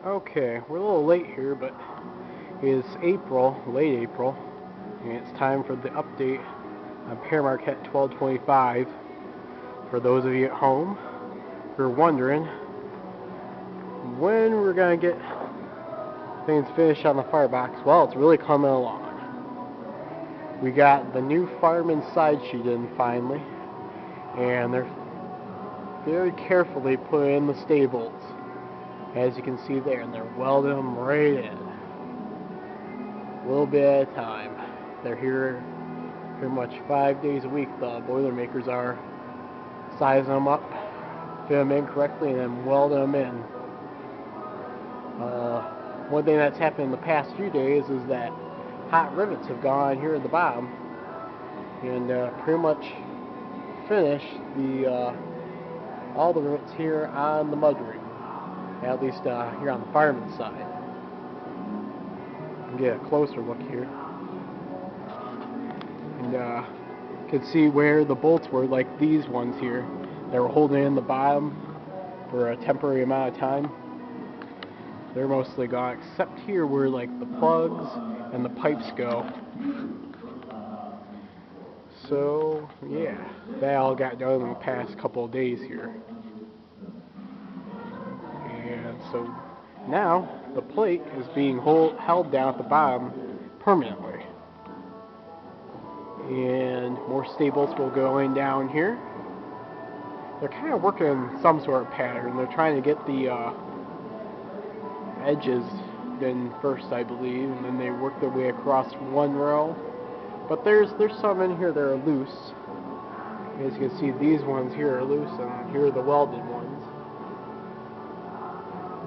Okay, we're a little late here, but it's April, late April, and it's time for the update on Pere Marquette 1225. For those of you at home who are wondering when we're going to get things finished on the firebox, well, it's really coming along. We got the new fireman side sheet in finally, and they're very carefully put in the stay bolts, as you can see there, and they're welding them right in, a little bit at a time. They're here pretty much 5 days a week. The Boilermakers are sizing them up, fit them in correctly, and then welding them in. One thing that's happened in the past few days is that hot rivets have gone here at the bottom and pretty much finished all the rivets here on the mud ring, at least here on the fireman's side. Get a closer look here, and you can see where the bolts were, like these ones here. They were holding in the bottom for a temporary amount of time. They're mostly gone, except here where like the plugs and the pipes go. So yeah, that all got done in the past couple of days here. And so now the plate is being held down at the bottom permanently. And more stay bolts will go in down here. They're kind of working in some sort of pattern. They're trying to get the edges in first, I believe, and then they work their way across one row. But there's some in here that are loose. As you can see, these ones here are loose, and here are the welded ones.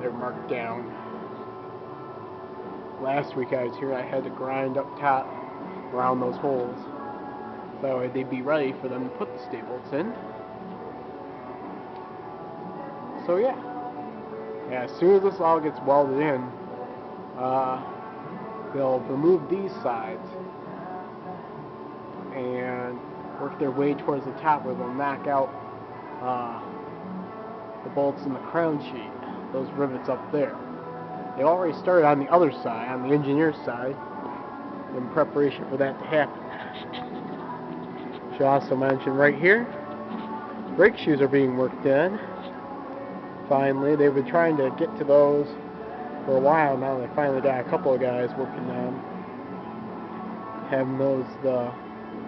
They're marked down. Last week I was here, I had to grind up top around those holes, so they'd be ready for them to put the stay bolts in. So yeah, as soon as this all gets welded in, they'll remove these sides and work their way towards the top, where they'll knock out the bolts in the crown sheet, those rivets up there. They already started on the other side, on the engineer's side, in preparation for that to happen. Should also mention right here, brake shoes are being worked in. Finally, they've been trying to get to those for a while now. They finally got a couple of guys working on having the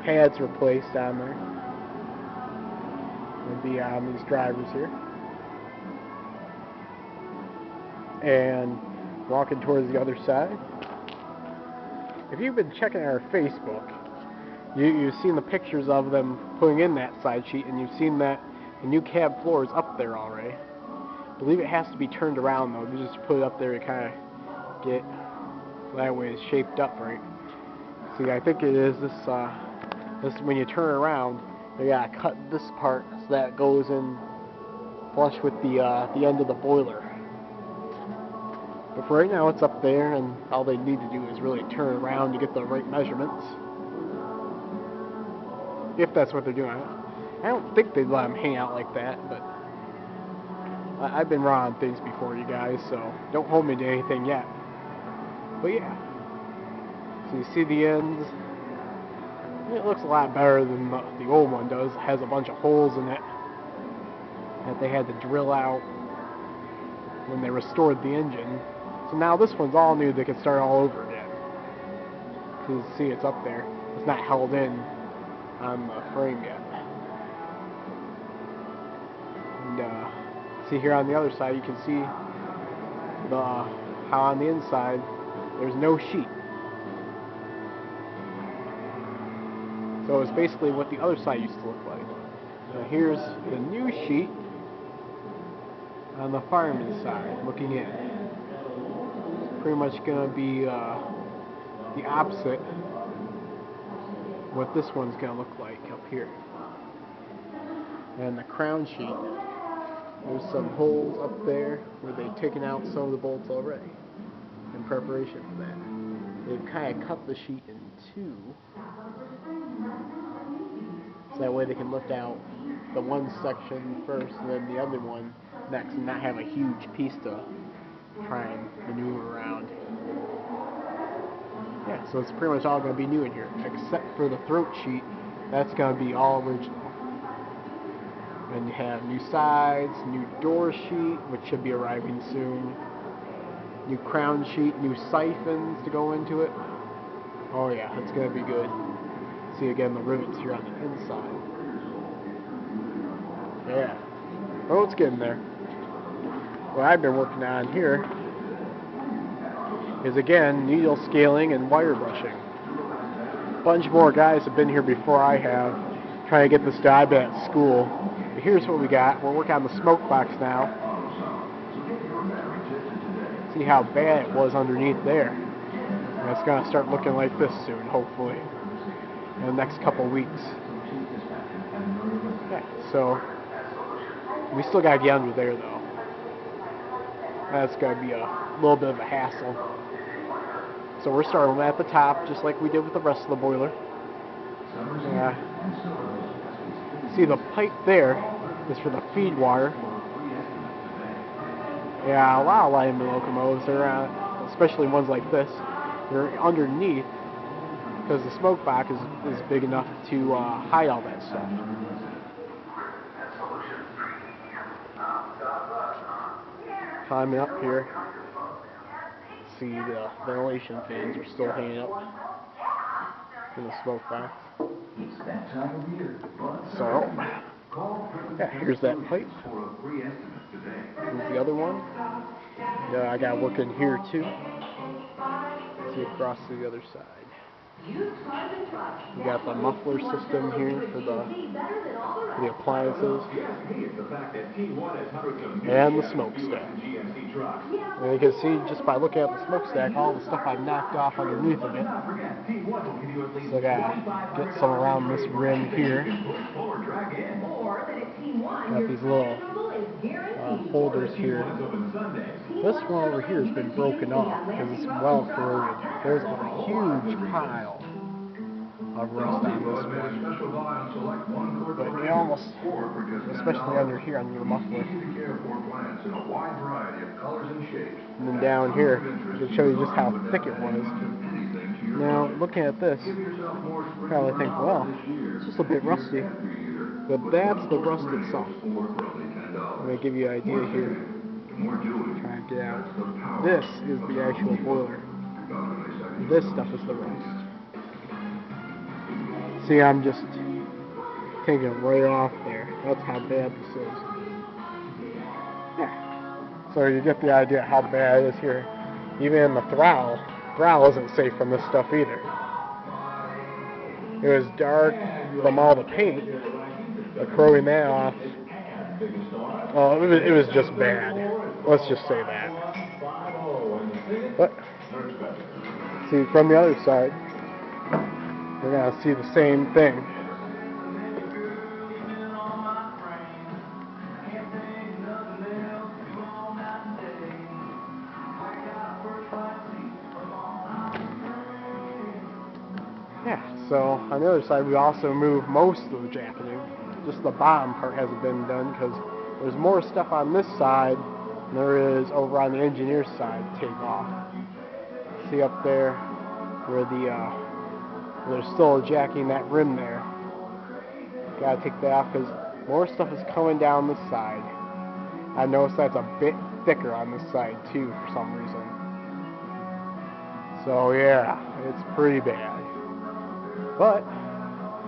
pads replaced on there. It'll be on these drivers here. And walking towards the other side. If you've been checking our Facebook, you've seen the pictures of them putting in that side sheet, and you've seen that the new cab floor is up there already. I believe it has to be turned around though. They just put it up there to kind of get that way it's shaped up right. See, I think it is this when you turn around, they gotta cut this part so that it goes in flush with the end of the boiler. But for right now, it's up there, and all they need to do is really turn around to get the right measurements. If that's what they're doing. I don't think they'd let them hang out like that, but I've been wrong on things before, you guys, so don't hold me to anything yet. But yeah, so you see the ends. It looks a lot better than the old one does. It has a bunch of holes in it that they had to drill out when they restored the engine. So now this one's all new. They can start all over again. So you see it's up there. It's not held in on the frame yet. And see here on the other side, you can see how on the inside there's no sheet. So it's basically what the other side used to look like. Now here's the new sheet on the fireman's side, looking in. It's pretty much going to be the opposite what this one's going to look like up here. And the crown sheet, there's some holes up there where they've taken out some of the bolts already in preparation for that. They've kind of cut the sheet in two, so that way they can lift out the one section first and then the other one next, and not have a huge piece to try and maneuver around. Yeah, so it's pretty much all going to be new in here, except for the throat sheet. That's going to be all original. And you have new sides, new door sheet, which should be arriving soon. New crown sheet, new siphons to go into it. Oh yeah, it's going to be good. See again the rivets here on the inside. Yeah. Oh, it's getting there. What I've been working on here is again needle scaling and wire brushing. A bunch more guys have been here before I have, trying to get this job at school. But here's what we got. We're working on the smoke box now. See how bad it was underneath there. And it's going to start looking like this soon, hopefully, in the next couple weeks. Yeah, so we still got to get under there though. That's going to be a little bit of a hassle. So we're starting at the top, just like we did with the rest of the boiler. See the pipe there is for the feed water. Yeah, a lot of lineman locomotives, especially ones like this, they're underneath because the smoke box is big enough to hide all that stuff. Climbing up here, see the ventilation fans are still hanging up in the smoke box. So, yeah, here's that pipe. Here's the other one. Yeah, I got work in here too. See across to the other side. We got the muffler system here for the appliances and the smokestack. And you can see just by looking at the smokestack all the stuff I've knocked off underneath of it. So I gotta get some around this rim here. Got these little holders here. This one over here has been broken off because it's well corroded. There's a huge pile of rust on this one. But you almost, especially under here under the muffler. And then down here, I can show you just how thick it was. Now, looking at this, you probably think, well, it's just a bit rusty. But that's the rust itself. I'm going to give you an idea here. Try and get out. This is the actual boiler. This stuff is the rust. See, I'm just taking it right off there. That's how bad this is. Yeah. So you get the idea how bad it is here. Even the throttle isn't safe from this stuff either. It was dark from all the paint, but corroding that off, oh, it was just bad. Let's just say that. But, see, from the other side, we're going to see the same thing. Yeah, so on the other side we also moved most of the jacketing. Just the bottom part hasn't been done because there's more stuff on this side than there is over on the engineer's side to take off. See up there where there's still a jacking that rim there. Gotta take that off because more stuff is coming down this side. I noticed that's a bit thicker on this side too for some reason. So yeah, it's pretty bad. But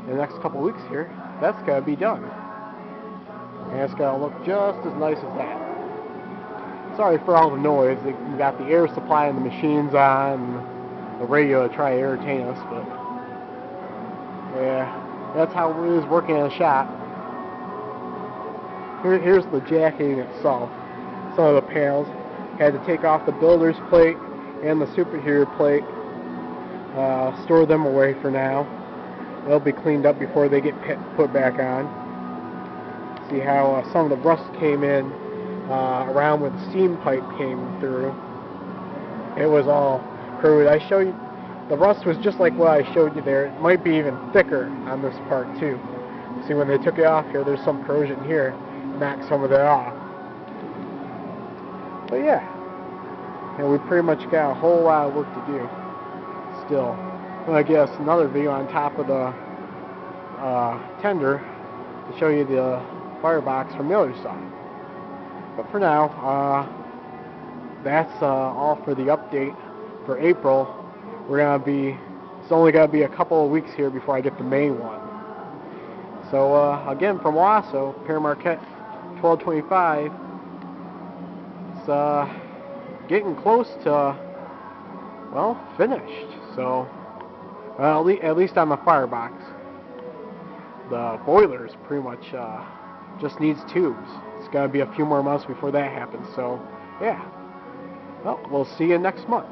in the next couple weeks here, that's going to be done. And it's going to look just as nice as that. Sorry for all the noise. You got the air supply and the machines on, and the radio to try to entertain us, but yeah, that's how it is working in a shop. Here's the jacketing itself. Some of the panels. Had to take off the builder's plate and the superheater plate. Store them away for now. They'll be cleaned up before they get put back on. See how some of the rust came in around where the steam pipe came through. It was all corroded. I showed you the rust was just like what I showed you there. It might be even thicker on this part too. See, when they took it off here, there's some corrosion here. Knocked some of that off. But yeah, and we pretty much got a whole lot of work to do still. Well, I guess another video on top of the tender to show you the firebox from the other side. But for now, that's all for the update for April. It's only gonna be a couple of weeks here before I get the May one. So again, from Wasso, Pere Marquette 1225. It's getting close to, well, finished. So, well, at least on the firebox. The boiler's pretty much just needs tubes. It's gotta be a few more months before that happens. So, yeah. Well, we'll see you next month.